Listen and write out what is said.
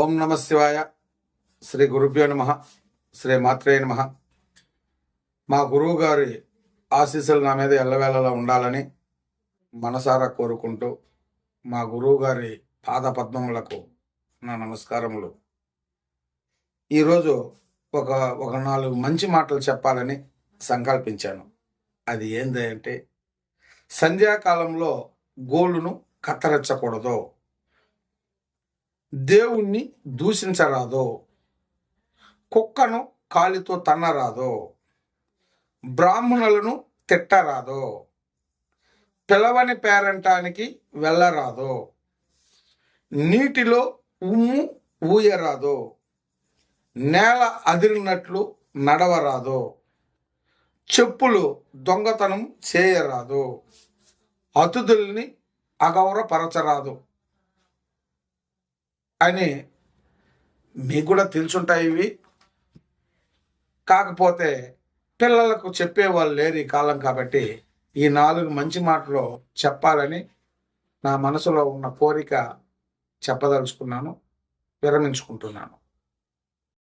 ఓం నమ శివాయ. శ్రీ గురుభ్యో నమ. శ్రీ మాత్రే నమ. మా గురువు గారి ఆశీస్సులు నా మీద ఎల్లవేళలా ఉండాలని మనసారా కోరుకుంటూ మా గురువు గారి పాదపద్మములకు నా నమస్కారములు. ఈరోజు ఒక 4 మంచి మాటలు చెప్పాలని సంకల్పించాను. అది ఏంటంటే, సంధ్యాకాలంలో గోళ్ళును కత్తరించకూడదు, దేవుణ్ణి దూషించరాదు, కుక్కను కాలితో తన్నరాదు, బ్రాహ్మణులను తిట్టరాదు, పిలవని పేరంటానికి వెళ్ళరాదు, నీటిలో ఉమ్ము ఊయరాదు, నేల అదిరినట్లు నడవరాదు, చెప్పులు దొంగతనం చేయరాదు, అతిథుల్ని అగౌరపరచరాదు అని మీకు కూడా తెలుసుంటాయి ఇవి. కాకపోతే పిల్లలకు చెప్పేవాళ్ళు లేరు ఈ కాలం. కాబట్టి ఈ 4 మంచి మాటలు చెప్పాలని నా మనసులో ఉన్న కోరిక చెప్పదలుచుకున్నాను. విరమించుకుంటున్నాను.